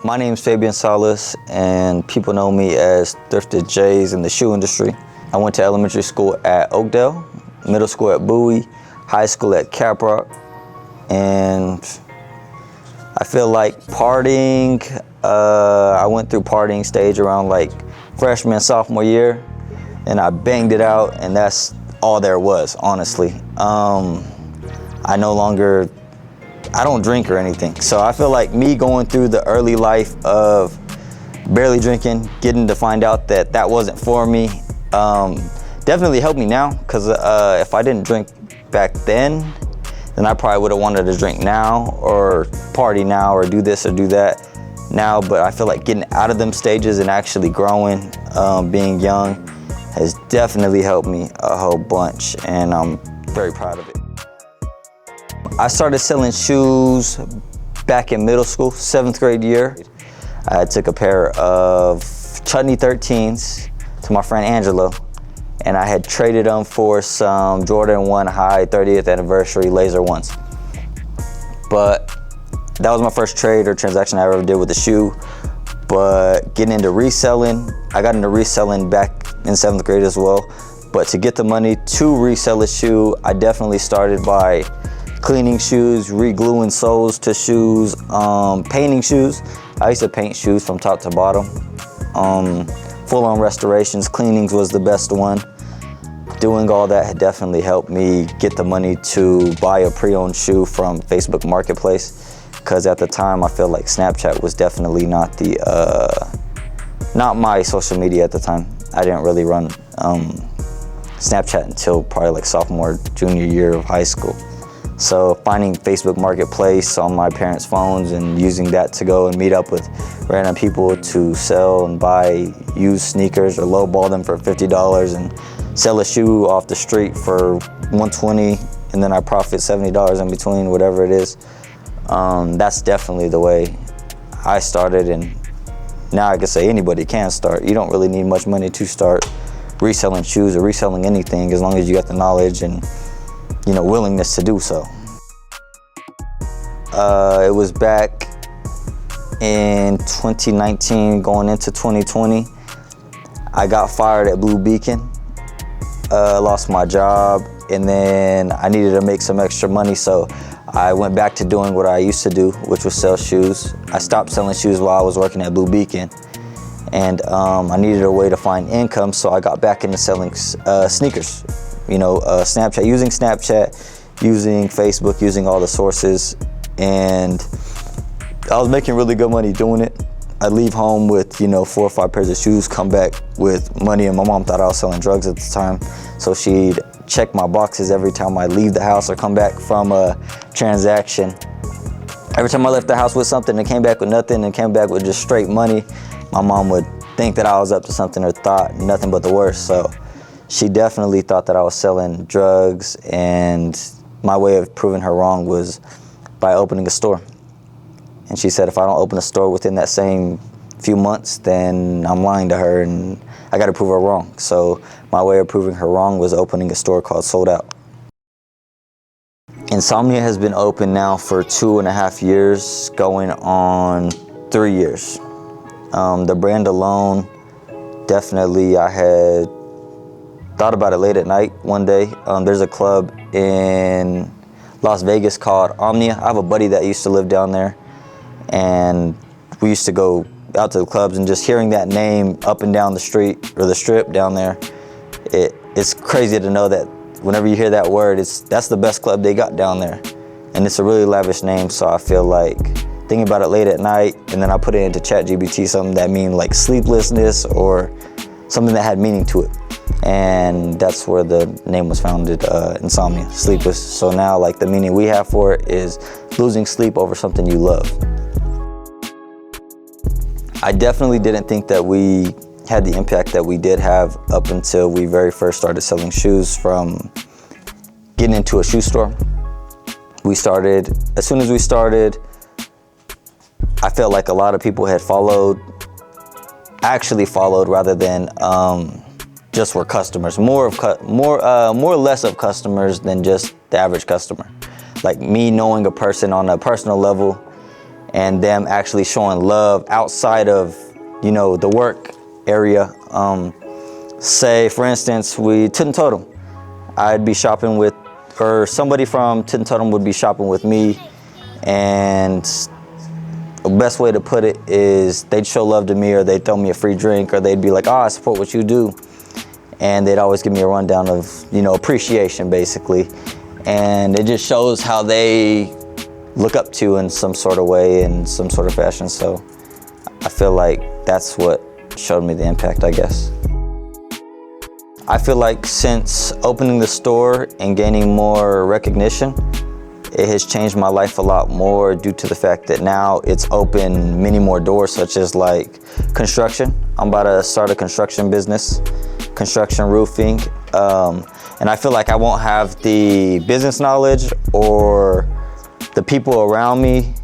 My name's Fabian Salas, and people know me as Thrifted J's in the shoe industry. I went to elementary school at Oakdale, middle school at Bowie, high school at Caprock, and I feel like partying, I went through partying stage around like freshman, sophomore year, and I banged it out, and that's all there was, honestly. I don't drink or anything. So I feel like me going through the early life of barely drinking, getting to find out that that wasn't for me, definitely helped me now, because if I didn't drink back then I probably would have wanted to drink now or party now or do this or do that now. But I feel like getting out of them stages and actually growing, being young, has definitely helped me a whole bunch, and I'm very proud of it. I started selling shoes back in middle school, 7th grade year. I took a pair of Chutney 13s to my friend Angelo, and I had traded them for some Jordan 1 High 30th anniversary laser ones. But that was my first trade or transaction I ever did with a shoe. But getting into reselling, I got into reselling back in 7th grade as well. But to get the money to resell a shoe, I definitely started by cleaning shoes, re-gluing soles to shoes, painting shoes. I used to paint shoes from top to bottom. Full-on restorations, cleanings was the best one. Doing all that had definitely helped me get the money to buy a pre-owned shoe from Facebook Marketplace, because at the time I feel like Snapchat was definitely not my social media at the time. I didn't really run Snapchat until probably like sophomore, junior year of high school. So finding Facebook Marketplace on my parents' phones and using that to go and meet up with random people to sell and buy used sneakers or lowball them for $50 and sell a shoe off the street for $120, and then I profit $70 in between, whatever it is. That's definitely the way I started, and now I can say anybody can start. You don't really need much money to start reselling shoes or reselling anything, as long as you got the knowledge and willingness to do so. It was back in 2019 going into 2020. I got fired at Blue Beacon, lost my job, and then I needed to make some extra money, so I went back to doing what I used to do, which was sell shoes. I stopped selling shoes while I was working at Blue Beacon, and I needed a way to find income, so I got back into selling sneakers. Snapchat, using Facebook, using all the sources, and I was making really good money doing it. I'd leave home with 4 or 5 pairs of shoes, come back with money, and my mom thought I was selling drugs at the time, so she'd check my boxes every time I leave the house or come back from a transaction. Every time I left the house with something and came back with nothing and came back with just straight money, my mom would think that I was up to something or thought nothing but the worst. So she definitely thought that I was selling drugs, and my way of proving her wrong was by opening a store. And she said if I don't open a store within that same few months, then I'm lying to her and I got to prove her wrong. So my way of proving her wrong was opening a store called Sold Out. Insomnia has been open now for 2.5 years, going on 3 years. The brand alone, definitely I had thought about it late at night one day. There's a club in Las Vegas called Omnia. I have a buddy that used to live down there, and we used to go out to the clubs, and just hearing that name up and down the street or the strip down there, it's crazy to know that whenever you hear that word, that's the best club they got down there. And it's a really lavish name, so I feel like thinking about it late at night, and then I put it into ChatGPT, something that mean like sleeplessness or something that had meaning to it. And that's where the name was founded, Insomnia, sleepless. So now like the meaning we have for it is losing sleep over something you love. I definitely didn't think that we had the impact that we did have up until we very first started selling shoes, from getting into a shoe store. As soon as we started, I felt like a lot of people had actually followed rather than just were customers. More or less of customers than just the average customer. Like me knowing a person on a personal level and them actually showing love outside of, you know, the work area. Say, for instance, we Tit and Totem. I'd be shopping with, or somebody from Tit and Totem would be shopping with me, and the best way to put it is they'd show love to me, or they'd throw me a free drink, or they'd be like, oh, I support what you do. And they'd always give me a rundown of, you know, appreciation, basically. And it just shows how they look up to in some sort of way, in some sort of fashion. So I feel like that's what showed me the impact, I guess. I feel like since opening the store and gaining more recognition, it has changed my life a lot more due to the fact that now it's opened many more doors, such as like construction. I'm about to start a construction business, construction roofing. And I feel like I won't have the business knowledge or the people around me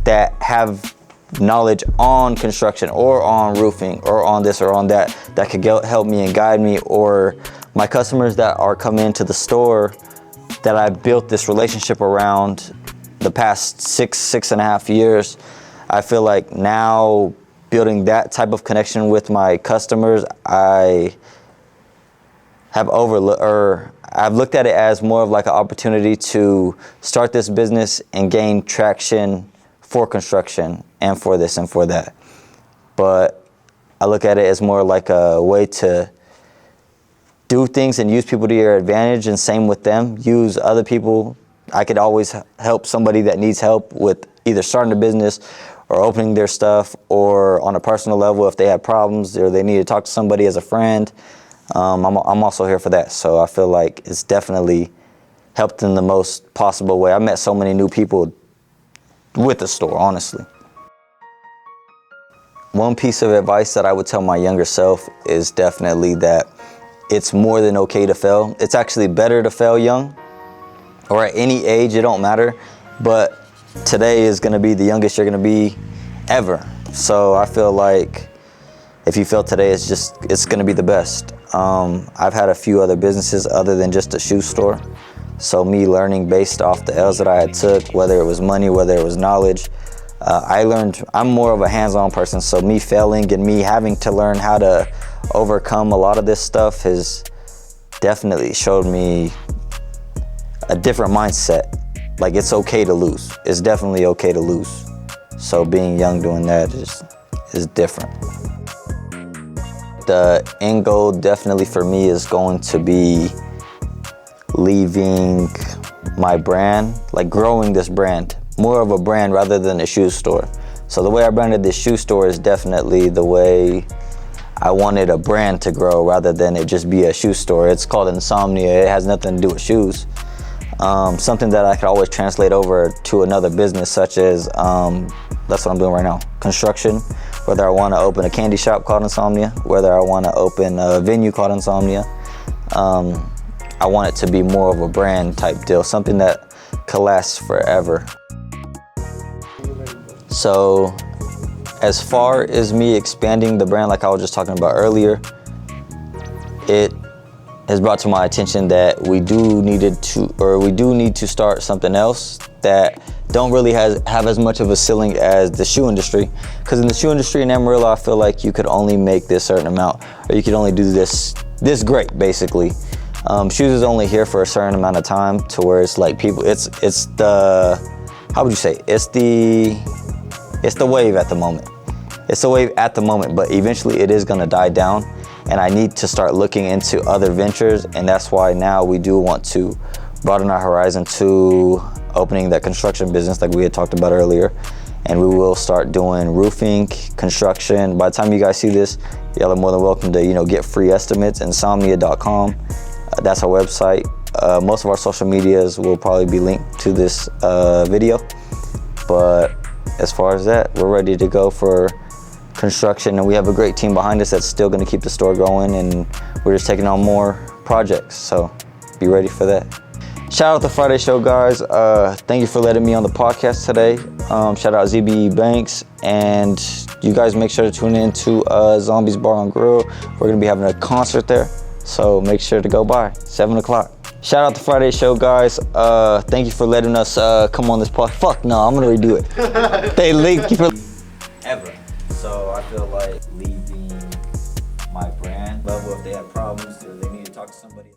that have knowledge on construction or on roofing or on this or on that could help me and guide me, or my customers that are coming into the store that I built this relationship around the past six and a half years. I feel like now building that type of connection with my customers, I have I've looked at it as more of like an opportunity to start this business and gain traction for construction and for this and for that. But I look at it as more like a way to do things and use people to your advantage, and same with them, use other people. I could always help somebody that needs help with either starting a business or opening their stuff, or on a personal level if they have problems or they need to talk to somebody as a friend. I'm also here for that. So I feel like it's definitely helped in the most possible way. I met so many new people with the store, honestly. One piece of advice that I would tell my younger self is definitely that it's more than okay to fail. It's actually better to fail young or at any age, it don't matter. But today is gonna be the youngest you're gonna be ever. So I feel like if you fail today, it's gonna be the best. I've had a few other businesses other than just a shoe store. So me learning based off the L's that I had took, whether it was money, whether it was knowledge, I'm more of a hands-on person. So me failing and me having to learn how to overcome a lot of this stuff has definitely showed me a different mindset. Like, it's okay to lose. It's definitely okay to lose. So being young doing that is different. The end goal definitely for me is going to be leaving my brand, like growing this brand, more of a brand rather than a shoe store. So the way I branded this shoe store is definitely the way I wanted a brand to grow rather than it just be a shoe store. It's called Insomnia. It has nothing to do with shoes. Something that I could always translate over to another business, such as, that's what I'm doing right now, construction. Whether I want to open a candy shop called Insomnia, whether I want to open a venue called Insomnia, I want it to be more of a brand type deal, something that could last forever. So as far as me expanding the brand, like I was just talking about earlier, it has brought to my attention that we do need to start something else that don't really have as much of a ceiling as the shoe industry. Because in the shoe industry in Amarillo, I feel like you could only make this certain amount, or you could only do this great, basically. Shoes is only here for a certain amount of time, to where it's like people, it's the, how would you say? It's the wave at the moment. It's the wave at the moment, but eventually it is gonna die down. And I need to start looking into other ventures, and that's why now we do want to broaden our horizon to opening that construction business like we had talked about earlier. And we will start doing roofing, construction. By the time you guys see this, y'all are more than welcome to, get free estimates. Insomnia.com, that's our website. Most of our social medias will probably be linked to this video. But as far as that, we're ready to go for construction, and we have a great team behind us that's still going to keep the store going, and we're just taking on more projects, so be ready for that. Shout out the Friday Show guys. Thank you for letting me on the podcast today. Shout out ZBE Banks, and you guys make sure to tune in to Zombies Bar and Grill. We're going to be having a concert there, so make sure to go by 7 o'clock. Shout out to Friday Show, guys. Thank you for letting us come on this pod. Fuck no, I'm gonna redo it. Thank you for ever. So I feel like leave